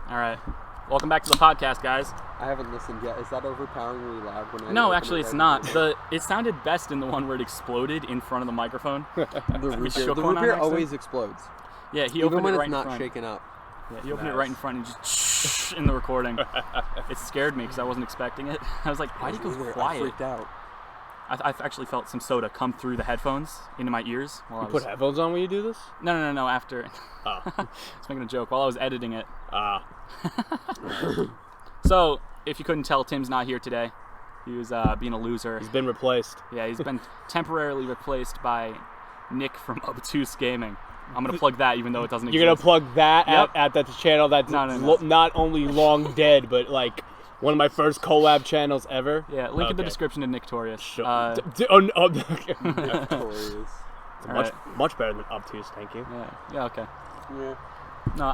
All right. Welcome back to the podcast, guys. I haven't listened yet. Is that overpoweringly loud when I No, actually it's not. It sounded best in the one where it exploded in front of the microphone. The root beer always explodes. Yeah, he Even opened when it right it's in not front. shaken up. Yeah, he opened it right in front and just in the recording. It scared me because I wasn't expecting it. I was like, why did he go quiet? I freaked out. I've actually felt some soda come through the headphones into my ears. You put headphones on when you do this? No, after. Oh. I was making a joke while I was editing it. Ah. So, if you couldn't tell, Tim's not here today. He was being a loser. He's been replaced. Yeah, he's been temporarily replaced by Nick from Obtuse Gaming. I'm going to plug that even though it doesn't exist. You're going to plug that at that channel that's No. not only long dead, but like one of my first collab channels ever? Yeah, link in the description to Nictorious. Sure. Nictorious. Much better than Obtuse, thank you. Yeah, okay. Yeah. No,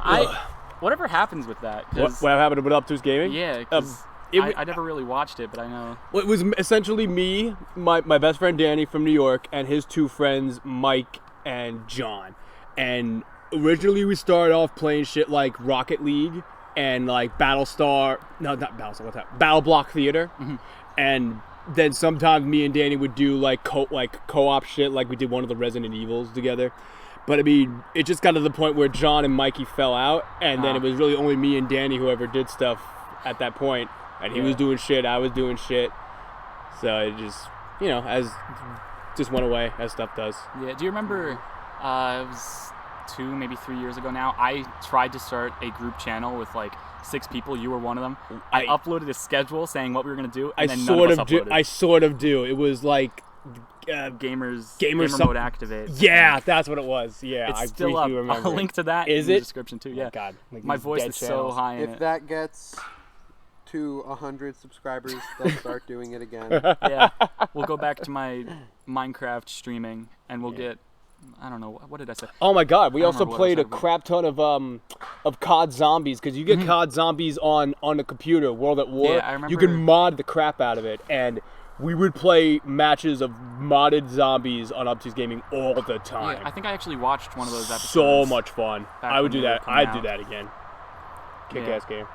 whatever happens with that. What happened with Obtuse Gaming? Yeah, because I never really watched it, but I know. Well, it was essentially me, my best friend Danny from New York, and his two friends, Mike and John. And originally we started off playing shit like Rocket League and like Battle Block Theater. Mm-hmm. And then sometimes me and Danny would do like co-op shit, like we did one of the Resident Evils together. But I mean, it just got to the point where John and Mikey fell out, and then it was really only me and Danny who ever did stuff at that point. And he was doing shit, I was doing shit. So it just, just went away as stuff does. Yeah, do you remember, it was 2, maybe 3 years ago now, I tried to start a group channel with like 6 people. You were one of them. I uploaded a schedule saying what we were going to do, and then none of us uploaded. I sort of do. It was like... Gamer mode mode activate. Yeah, that's what it was. Yeah, it's I still up. remember. I'll link to that in the description too. Yeah. Oh, God. Like my voice is so high in it. If that gets to 100 subscribers, they'll start doing it again. Yeah, we'll go back to my Minecraft streaming, and we'll get. I don't know, what did I say? Oh my God! We also played a crap ton of COD Zombies, because you get COD Zombies on a computer, World at War. Yeah, I remember. You can mod the crap out of it, and we would play matches of modded zombies on Obtuse Gaming all the time. Yeah, I think I actually watched one of those episodes. So much fun. I would do that. I'd do that again. Kick-ass game.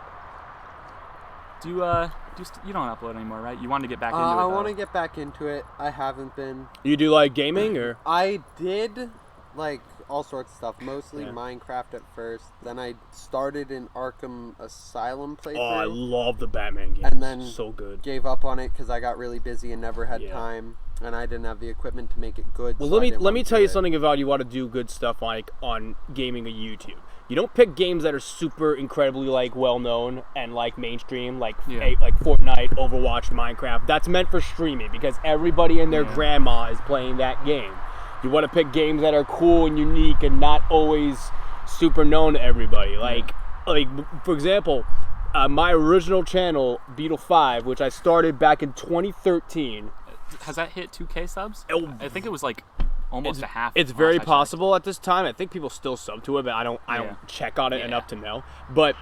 You don't upload anymore, right? You want to get back into it, I want to get back into it. I haven't been. You do like gaming, or? I did like all sorts of stuff, mostly Minecraft at first. Then I started in Arkham Asylum playthrough. Oh, I love the Batman game. And then so good. Gave up on it because I got really busy and never had time, and I didn't have the equipment to make it good. Well, so let me tell you something about you want to do good stuff like on gaming or YouTube. You don't pick games that are super incredibly like well known and like mainstream, like Fortnite, Overwatch, Minecraft. That's meant for streaming because everybody and their grandma is playing that game. You want to pick games that are cool and unique and not always super known to everybody. Like for example, my original channel, Beetle 5, which I started back in 2013. Has that hit 2K subs? I think it was like almost a half. It's very possible at this time. I think people still sub to it, but I don't check on it enough to know. But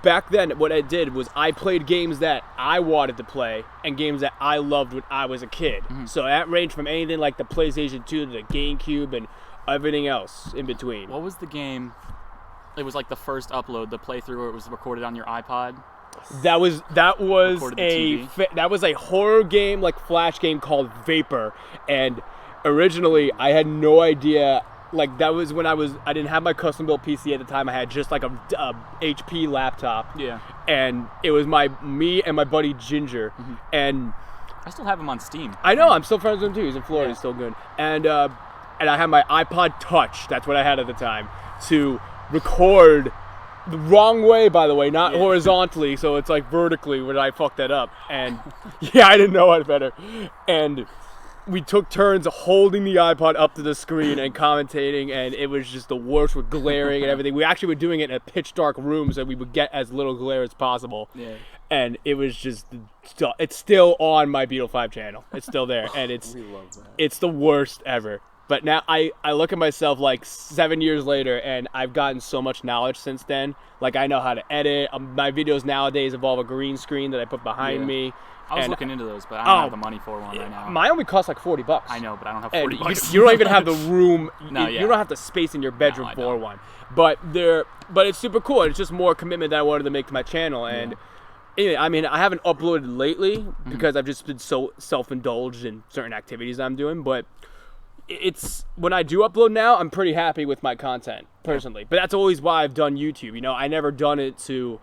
back then, what I did was I played games that I wanted to play and games that I loved when I was a kid. Mm-hmm. So that ranged from anything like the PlayStation 2 to the GameCube and everything else in between. What was the game? It was like the first upload, the playthrough where it was recorded on your iPod. That was a horror game, like flash game called Vapor, and originally I had no idea. Like that was when I didn't have my custom built PC at the time. I had just like a HP laptop. Yeah. And it was me and my buddy Ginger, and I still have him on Steam. I know, I'm still friends with him too. He's in Florida. He's still good. And I had my iPod Touch. That's what I had at the time to record. The wrong way, by the way, not horizontally, so it's like vertically when I fucked that up. And I didn't know it better. And we took turns holding the iPod up to the screen and commentating, and it was just the worst with glaring and everything. We actually were doing it in a pitch dark room so we would get as little glare as possible. Yeah. And it was just, it's still on my Beetle 5 channel. It's still there, and it's the worst ever. But now I look at myself like 7 years later, and I've gotten so much knowledge since then. Like, I know how to edit. My videos nowadays involve a green screen that I put behind me. I was looking into those, but I don't have the money for one right now. Mine only costs like $40. I know, but I don't have $40. You don't even have the room. No, you don't have the space in your bedroom for one. But it's super cool. It's just more commitment that I wanted to make to my channel. And I mean, I haven't uploaded lately because I've just been so self-indulged in certain activities I'm doing. But it's when I do upload now, I'm pretty happy with my content personally. But that's always why I've done YouTube. You know, I never done it to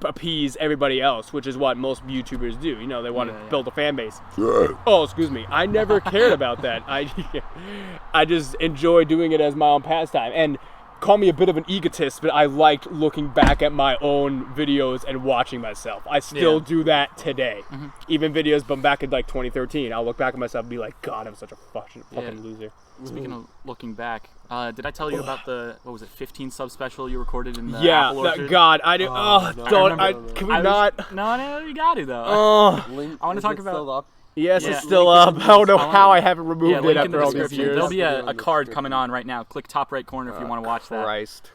appease everybody else, which is what most YouTubers do. You know, they want to build a fan base. Oh, excuse me. I never cared about that. I just enjoy doing it as my own pastime. And call me a bit of an egotist, but I liked looking back at my own videos and watching myself. I still do that today. Even videos, but back in like 2013, I'll look back at myself and be like, God, I'm such a fucking loser. Speaking of looking back, did I tell you about the 15 sub special you recorded in the Apple Orchard? God, I did. Can we not? No, you got to though. I want to talk about. Yes, it's still up. I don't know how I haven't removed it after all these years. There'll be a card coming on right now. Click top right corner if you want to watch that. Christ.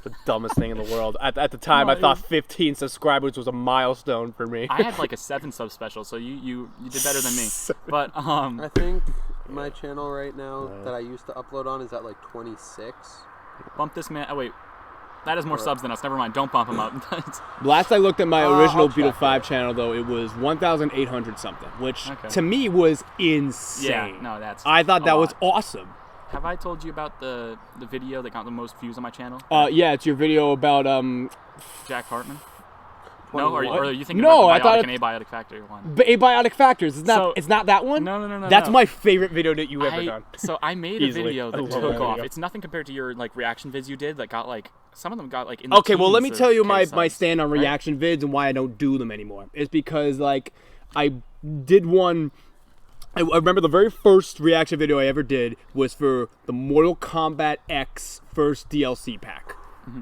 The dumbest thing in the world. At the time, I thought 15 subscribers was a milestone for me. I had like a 7 sub special, so you did better than me. But I think my channel right now that I used to upload on is at like 26. Bump this man. Oh wait. That has more subs than us. Never mind. Don't bump him up. Last I looked at my original Beetle 5 channel, though, it was 1,800 something, which to me was insane. Yeah, no, that's. I thought that was awesome. Have I told you about the video that got the most views on my channel? Yeah, it's your video about Jack Hartman. No, or are you thinking about the Biotic and Abiotic Factor one? Abiotic Factors. It's not that one? No. That's my favorite video that you ever done. So I made a video that took off. It's nothing compared to your like reaction vids you did that got like, some of them got like in the Okay, well let me tell you my stand on right? reaction vids and why I don't do them anymore. It's because like I did one. I remember the very first reaction video I ever did was for the Mortal Kombat X first DLC pack,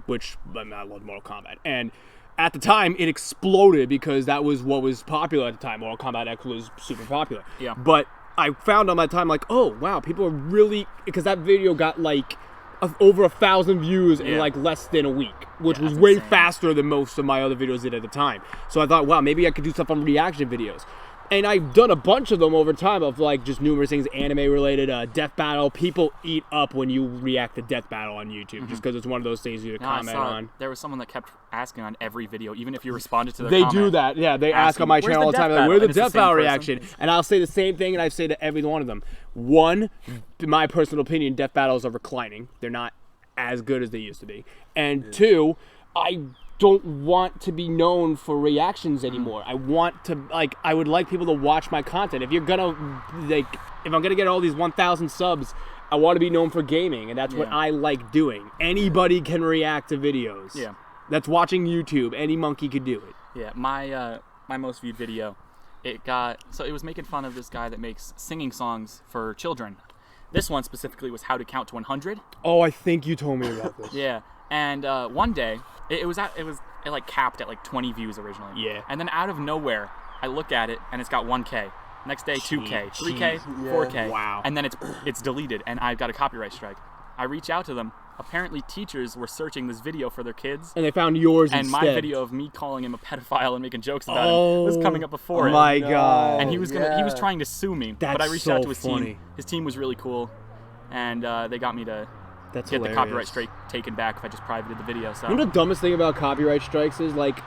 which I love Mortal Kombat. And at the time, it exploded because that was what was popular at the time. Mortal Kombat X was super popular. Yeah. But I found on my time, like, oh, wow, people are really... Because that video got, like, over 1,000 views in, like, less than a week. Which was way faster than most of my other videos did at the time. So I thought, wow, maybe I could do stuff on reaction videos. And I've done a bunch of them over time of like just numerous things, anime related, Death Battle. People eat up when you react to Death Battle on YouTube just because it's one of those things you comment on. There was someone that kept asking on every video, even if you responded to their comment. They do that, yeah. They ask on my channel all the time, like, where's the Death Battle reaction? And I'll say the same thing, and I say to every one of them. One, in my personal opinion, Death Battles are reclining. They're not as good as they used to be. And two, I don't want to be known for reactions anymore. I want to, like, I would like people to watch my content. If you're gonna, like, if I'm gonna get all these 1,000 subs, I want to be known for gaming, and that's what I like doing. Anybody can react to videos. Yeah. That's watching YouTube. Any monkey could do it. Yeah, my most viewed video, it was making fun of this guy that makes singing songs for children. This one specifically was how to count to 100. Oh, I think you told me about this. Yeah. And one day, it like capped at like 20 views originally. Yeah. And then out of nowhere, I look at it and it's got 1K. Next day, 2K, 3K, 4K. Wow. And then it's deleted and I've got a copyright strike. I reach out to them. Apparently, teachers were searching this video for their kids. And they found yours and instead. My video of me calling him a pedophile and making jokes about him was coming up before it. Oh my God. And he was trying to sue me. But I reached out to his funny. team. His team was really cool. And they got me to That's get hilarious. the copyright strike taken back if I just privated the video. So. You know the dumbest thing about copyright strikes is like,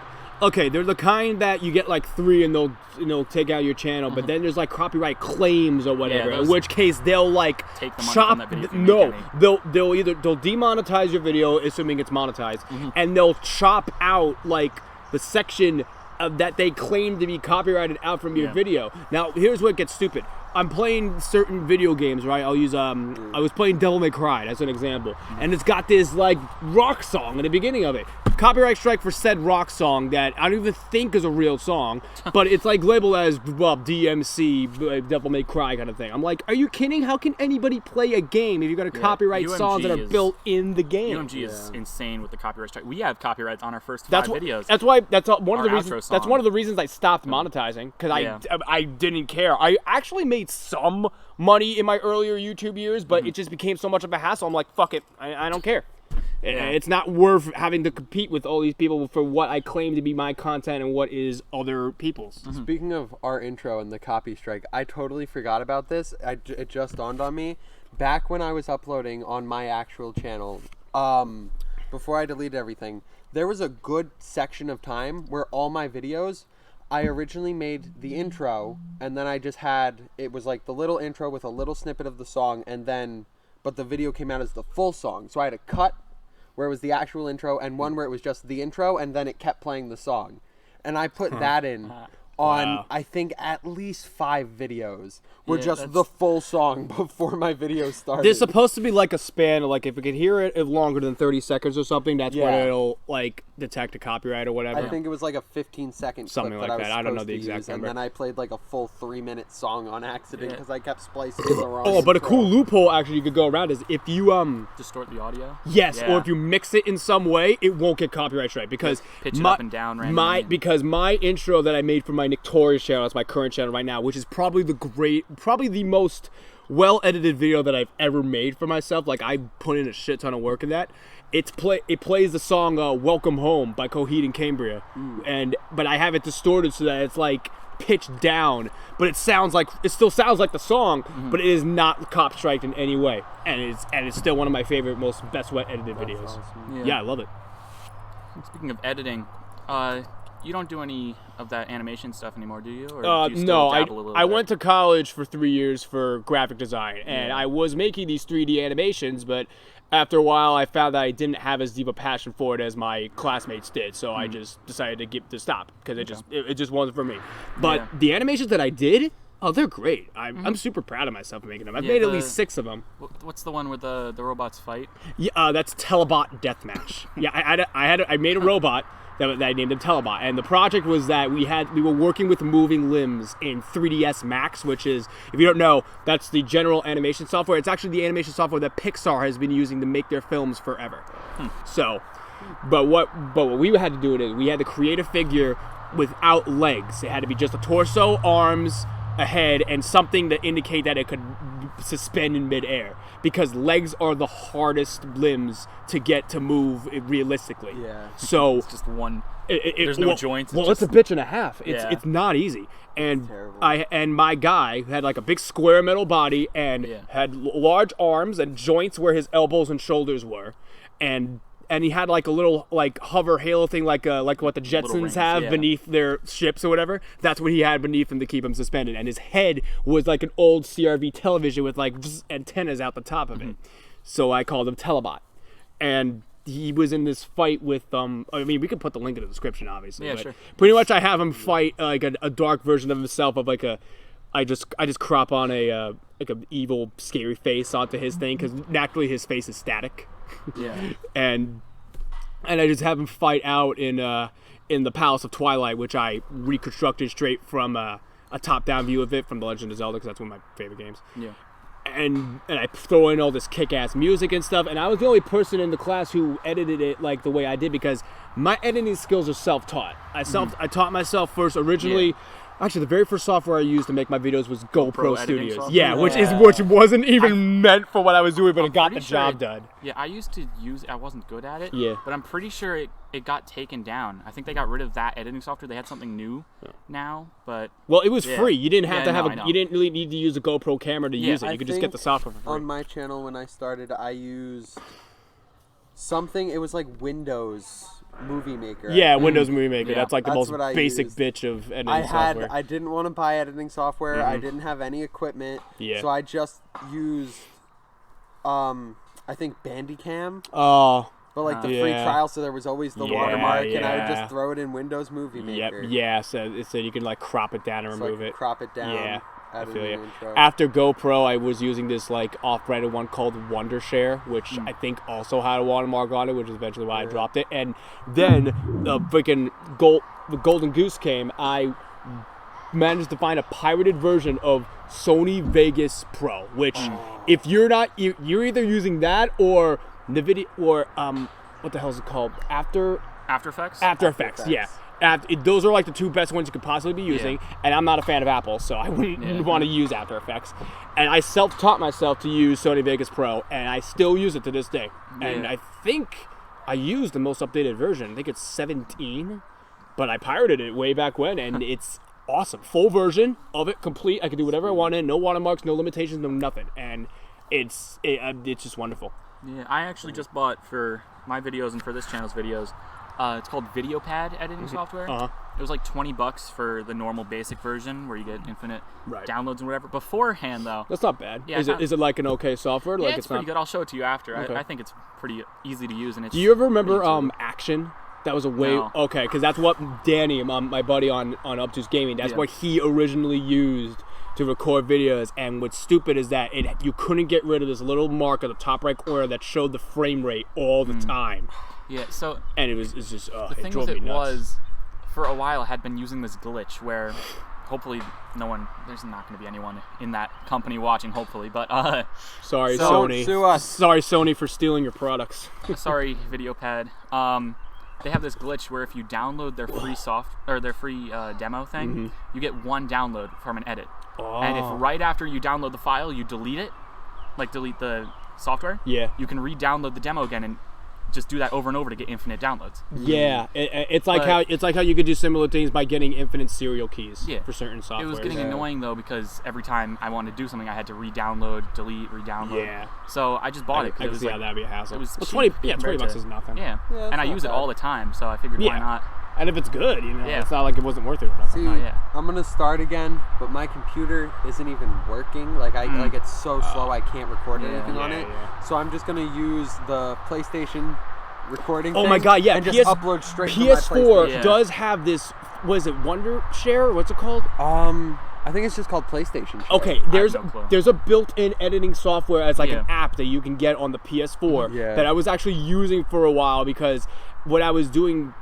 okay, they're the kind that you get like 3 and they'll take out your channel, but then there's like copyright claims or whatever. In which case they'll like take the money chop. From that video if you they'll demonetize your video, assuming it's monetized, and they'll chop out like the section that they claim to be copyrighted out from your video. Now here's what gets stupid. I'm playing certain video games, right? I'll use I was playing Devil May Cry as an example, and it's got this like rock song in the beginning of it. copyright strike for said rock song that I don't even think is a real song, but it's like labeled as DMC, Devil May Cry kind of thing. I'm like, are you kidding? How can anybody play a game if you're going to copyright songs that are built in the game? UMG is insane with the copyright strike. We have copyrights on our first 5 videos. That's one of the reasons. That's one of the reasons I stopped monetizing, because I didn't care. I actually made some money in my earlier YouTube years, but it just became so much of a hassle. I'm like, fuck it, I don't care. It's not worth having to compete with all these people for what I claim to be my content and what is other people's. Speaking of our intro and the copy strike, I totally forgot about this. It just dawned on me. Back when I was uploading on my actual channel, before I deleted everything, there was a good section of time where all my videos, I originally made the intro, and then I just had, it was like the little intro with a little snippet of the song, and then, but the video came out as the full song. So I had a cut where it was the actual intro, and one where it was just the intro, and then it kept playing the song. And I put that in on, I think, at least 5 videos were just the full song before my video started. There's supposed to be like a span, like if we could hear it longer than 30 seconds or something, that's when it'll like detect a copyright or whatever. I think it was like a 15-second something clip like that. I don't know the exact number. And then I played like a full 3-minute song on accident because I kept splicing in the wrong but a intro. cool loophole actually you could go around is if you distort the audio. Yes, or if you mix it in some way, it won't get copyright strike because pitch it up and down randomly. Because my intro that I made for my Nictorious channel, that's my current channel right now, which is probably the most well-edited video that I've ever made for myself. Like, I put in a shit ton of work in that. It plays the song Welcome Home by Coheed and Cambria. But I have it distorted so that it's like pitched down, but it still sounds like the song, but it is not cop striked in any way. And it's still one of my favorite, best edited videos. Awesome. Yeah, I love it. Speaking of editing, you don't do any of that animation stuff anymore, do you? Or do you still dabble a little I bit? went to college for 3 years for graphic design, and I was making these 3D animations, but after a while I found that I didn't have as deep a passion for it as my classmates did, so I just decided to stop, because it just wasn't for me. But the animations that I did, they're great. I'm super proud of myself for making them. I've made at least 6 of them. What's the one where the robots fight? Yeah, that's Telebot Deathmatch. I made a robot that I named him Telebot, and the project was that we were working with moving limbs in 3ds Max, which is, if you don't know, that's the general animation software. It's actually the animation software that Pixar has been using to make their films forever. So, but what we had to do is we had to create a figure without legs. It had to be just a torso, arms, a head, and something to indicate that it could suspend in midair, because legs are the hardest limbs to get to move realistically. So it's just one. There's no joints. It's a bitch and a half. It's not easy. And my guy had like a big square metal body and had large arms and joints where his elbows and shoulders were, and he had like a little like hover halo thing, like what the Jetsons have beneath their ships or whatever. That's what he had beneath him to keep him suspended. And his head was like an old CRV television with like antennas out the top of it. So I called him Telebot. And he was in this fight with I mean, we could put the link in the description, obviously. Yeah, but sure. Pretty much I have him fight like a dark version of himself, of like I just crop on a evil scary face onto his thing, because naturally his face is static. and I just have him fight out in the Palace of Twilight, which I reconstructed straight from a top-down view of it from The Legend of Zelda, because that's one of my favorite games. And I throw in all this kick-ass music and stuff, and I was the only person in the class who edited it like the way I did, because my editing skills are self-taught. I taught myself first originally. Actually, the very first software I used to make my videos was GoPro Studios. Which wasn't even meant for what I was doing, but it got the job done. Yeah, I used to use it. I wasn't good at it. Yeah. But I'm pretty sure it got taken down. I think they got rid of that editing software. They had something new now, but... Well, it was free. You didn't have to you didn't really need to use a GoPro camera to use it. You could just get the software for free. On my channel, when I started, I used something, it was like Windows Movie Maker. Yeah, Windows Movie Maker. That's like the That's most basic bitch of editing software. I didn't want to buy editing software. I didn't have any equipment. So I just used, I think Bandicam. But like the free trial, so there was always the watermark, and I would just throw it in Windows Movie Maker. So you can like crop it down and remove it. Crop it down. added feel in you. the intro. After GoPro, I was using this like off-branded one called Wondershare, which I think also had a watermark on it, which is eventually why I dropped it. And then the freaking the Golden Goose came. I managed to find a pirated version of Sony Vegas Pro, which if you're not, you're either using that or NVIDIA or what the hell is it called? After Effects? After Effects, yeah. Those are like the two best ones you could possibly be using, and I'm not a fan of Apple, so I wouldn't want to use After Effects. And I self-taught myself to use Sony Vegas Pro, and I still use it to this day. And I think I used the most updated version. I think it's 17, but I pirated it way back when, and it's awesome. Full version of it, complete. I can do whatever I want in, no watermarks, no limitations, no nothing, and it's just wonderful. Yeah, I actually just bought for my videos and for this channel's videos. It's called VideoPad editing software. It was like $20 for the normal basic version where you get infinite downloads and whatever. Beforehand, though, that's not bad. Yeah, is it like an okay software? Yeah, like it's pretty good. I'll show it to you after. Okay. I think it's pretty easy to use, and it's. Do you ever remember Action? That was a way No. because that's what Danny, my buddy on Obtuse Gaming, that's what he originally used to record videos. And what's stupid is that you couldn't get rid of this little mark at the top right corner that showed the frame rate all the time. Yeah, so And it's just the thing drove with me it nuts. was, for a while, I had been using this glitch where, hopefully, there's not going to be anyone in that company watching, hopefully, but Sorry, So, Sony. sue us. Sorry, Sony, for stealing your products. sorry, VideoPad. They have this glitch where if you download their free demo thing, you get one download from an edit. And if right after you download the file, you delete it, like delete the software, you can re-download the demo again and just do that over and over to get infinite downloads. Yeah, it's like how you could do similar things by getting infinite serial keys for certain software. It was getting annoying though because every time I wanted to do something, I had to re-download, delete, re-download. Yeah. So I just bought it I because can it was see like how that'd be a hassle. it was well, cheap 20 bucks is nothing. Yeah, that's and I not use it bad. all the time, so I figured why not? And if it's good, Yeah. it's not like it wasn't worth it or nothing. See, Oh, yeah. I'm gonna start again, but my computer isn't even working. Like like it's so slow, I can't record anything on it. Yeah. So I'm just gonna use the PlayStation recording. Oh thing my god, yeah. and just upload straight from my PS4 Yeah. does have this. Was it Wondershare? What's it called? I think it's just called PlayStation Share. Okay, there's no clue. there's a built-in editing software as like Yeah. an app that you can get on the PS4 Yeah. that I was actually using for a while because what I was doing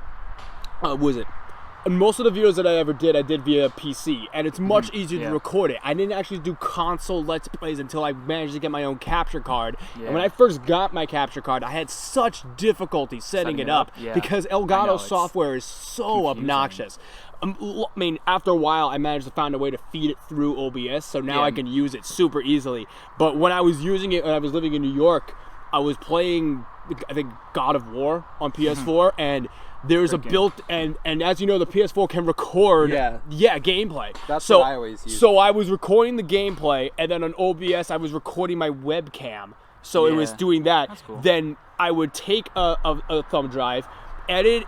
most of the videos that I ever did, I did via PC, and it's much easier to record it. I didn't actually do console Let's Plays until I managed to get my own capture card. And when I first got my capture card, I had such difficulty setting it up because Elgato software is so obnoxious. I mean, after a while, I managed to find a way to feed it through OBS, so now I can use it super easily. But when I was using it, when I was living in New York, I was playing, I think, God of War on PS4, and there's a built and as you know, the PS4 can record gameplay. That's what I always use. So I was recording the gameplay, and then on OBS I was recording my webcam. So it was doing that. That's cool. Then I would take a thumb drive, edit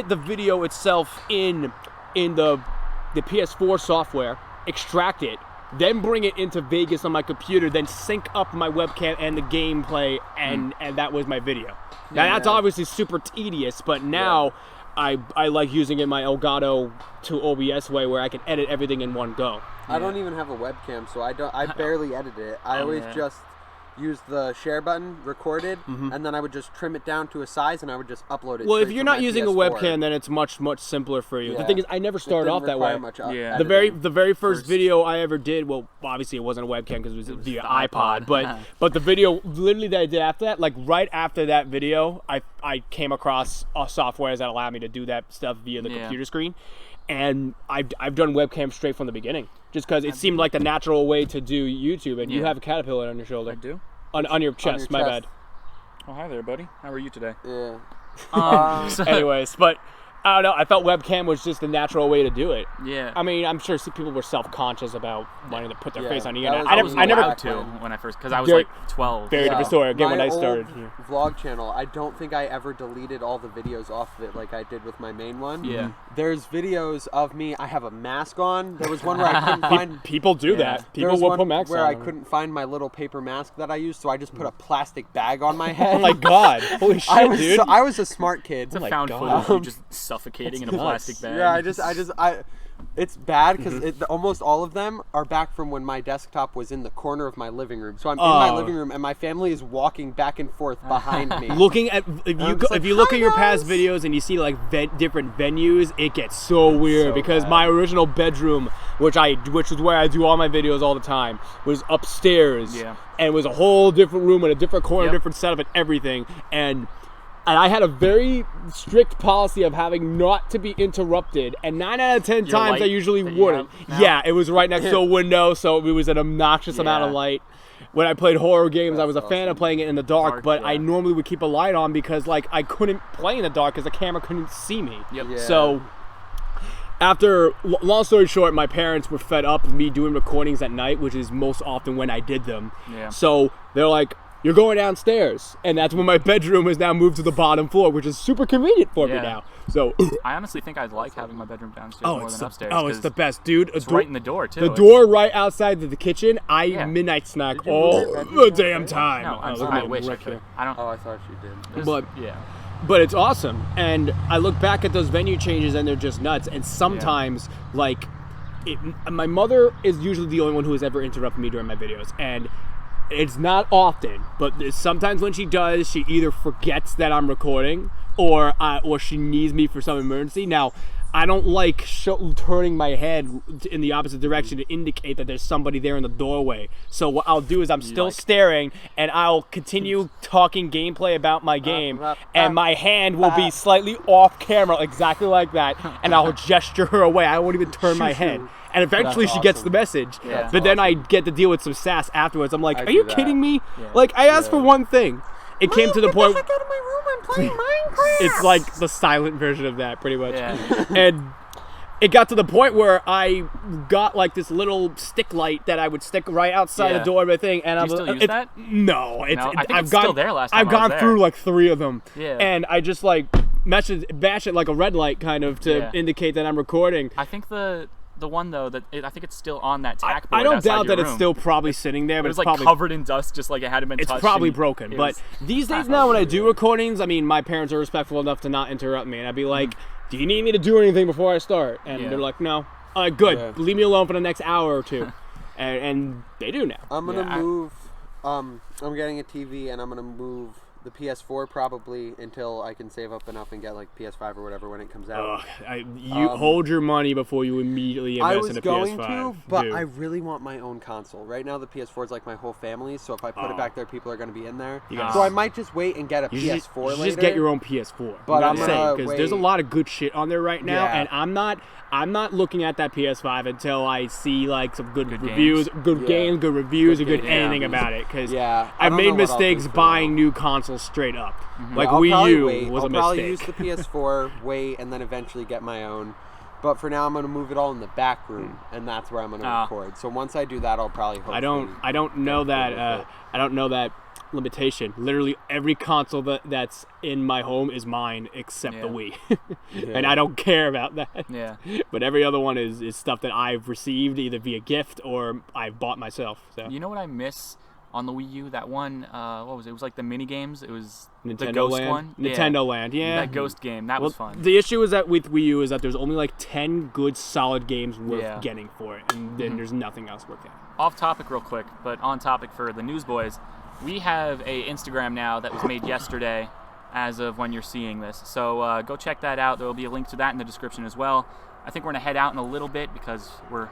the video itself in the PS4 software, extract it, then bring it into Vegas on my computer, then sync up my webcam and the gameplay, and that was my video. Now that's obviously super tedious, but now I like using it my Elgato to OBS way where I can edit everything in one go. I don't even have a webcam, so I barely edit it. I always just use the share button, record it, and then I would just trim it down to a size, and I would just upload it. Well, if straight you're from not my using a PS4. webcam, then it's much simpler for you. The Yeah. thing is, I never started It off didn't that way. require much Yeah. editing. The very first video I ever did, well, obviously it wasn't a webcam because it was via the iPod, iPod. but the video literally that I did after that, like right after that video, I came across software that allowed me to do that stuff via the computer screen, and I've done webcam straight from the beginning, just because it seemed like the natural way to do YouTube. And you have a caterpillar on your shoulder. I do. On your chest. My bad. Oh, hi there, buddy. How are you today? Yeah. So- Anyways, but I don't know. I felt webcam was just the natural way to do it. Yeah. I mean, I'm sure people were self-conscious about wanting to put their face on the that internet. was I never. allowed to when I first, because I was Very- like 12. Very different story. Again, My when I old started. vlog channel, I don't think I ever deleted all the videos off of it like I did with my main one. Yeah. There's videos of me. I have a mask on. There was one where I couldn't find. People do that. There People was will one put masks where on. I couldn't find my little paper mask that I used, so I just put a plastic bag on my head. Oh my god! Holy shit, dude! I was a smart kid. It's a my found God. footage of you just suffocating in a plastic bag. Yeah, It's bad because almost all of them are back from when my desktop was in the corner of my living room. So I'm in my living room and my family is walking back and forth behind me. Looking at if you look at your past videos and you see like different venues, it gets so weird because my original bedroom, which is where I do all my videos all the time, was upstairs and was a whole different room and a different corner, different setup and everything. And I had a very strict policy of having not to be interrupted, and 9 out of 10 times I usually wouldn't. Yeah, it was right next to a window, so it was an obnoxious amount of light. When I played horror games, I was a fan of playing it in the dark, but I normally would keep a light on because like I couldn't play in the dark because the camera couldn't see me. So after, long story short, my parents were fed up of me doing recordings at night, which is most often when I did them. So they're like, you're going downstairs, and that's when my bedroom is now moved to the bottom floor, which is super convenient for me now. So I honestly think I'd like having my bedroom downstairs more than upstairs. Oh, it's the best, dude. It's right in the door too. The door right outside the kitchen. I midnight snack all the damn time. No, I wish I could. I don't. Oh, I thought you did. But it's awesome, and I look back at those venue changes, and they're just nuts. And sometimes, like, my mother is usually the only one who has ever interrupted me during my videos, and it's not often, but sometimes when she does, she either forgets that I'm recording or she needs me for some emergency. Now, I don't like turning my head in the opposite direction to indicate that there's somebody there in the doorway. So what I'll do is I'm still staring, and I'll continue talking gameplay about my game, and my hand will be slightly off camera, exactly like that, and I'll gesture her away. I won't even turn my head. And eventually she gets the message. But then I get to deal with some sass afterwards. I'm like, are you kidding me? Like, I asked for one thing. It came to the point. Get the heck out of my room, I'm playing Minecraft. It's like the silent version of that, pretty much. And it got to the point where I got like this little stick light that I would stick right outside the door of my thing. And Do you still use that? No, I think it's still there last time I've gone I was through like 3 of them. Yeah. And I just like bash it like a red light kind of to indicate that I'm recording. I think the one though I think it's still on that tack board. I don't doubt that room. It's still probably sitting there, but it was it's like probably covered in dust, just like it hadn't been touched. It's probably broken. But these days now, when I do recordings, I mean, my parents are respectful enough to not interrupt me, and I'd be like, "Do you need me to do anything before I start?" And they're like, "No." Good. Leave me alone for the next hour or two, and they do now. I'm gonna move. I'm getting a TV, and I'm gonna move the PS4 probably until I can save up enough and get like PS5 or whatever when it comes out. You hold your money before you immediately invest in a PS5. I was going to, but I really want my own console. Right now the PS4 is like my whole family, so if I put it back there, people are going to be in there. So I might just wait and get a PS4 later. Just get your own PS4. But I'm saying because there's a lot of good shit on there right now, and I'm not looking at that PS5 until I see like some good reviews, good games, good reviews, or good anything about it. Because I've made mistakes buying new consoles straight up. Like Wii U was a mistake. I'll probably use the PS4, wait, and then eventually get my own. But for now, I'm going to move it all in the back room, and that's where I'm going to record. So once I do that, I'll probably hopefully I don't know that limitation. Literally every console that's in my home is mine except the Wii. And I don't care about that. But every other one is stuff that I've received either via gift or I've bought myself. So you know what I miss on the Wii U? That one, what was it? It was like the mini games. It was Nintendo the Ghost Land. one. Nintendo Land, that Ghost game. That was fun. The issue is that with Wii U is that there's only like 10 good solid games worth getting for it, and then there's nothing else worth getting. Off topic real quick, but on topic for the NewsBois. We have a Instagram now that was made yesterday as of when you're seeing this. So go check that out. There will be a link to that in the description as well. I think we're going to head out in a little bit because we're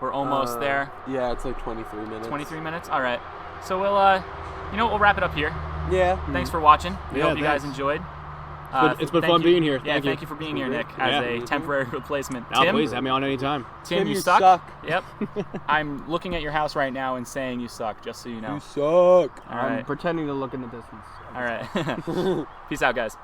almost there. Yeah, it's like 23 minutes. 23 minutes? All right. So we'll wrap it up here. Yeah. Thanks for watching. We hope you guys enjoyed. It's been fun being here. Thank you for being here, Nick, as a temporary replacement. Tim, please have me on anytime. Tim, you suck. Yep. I'm looking at your house right now and saying you suck, just so you know. You suck. I'm pretending to look in the distance. All right. Peace out, guys.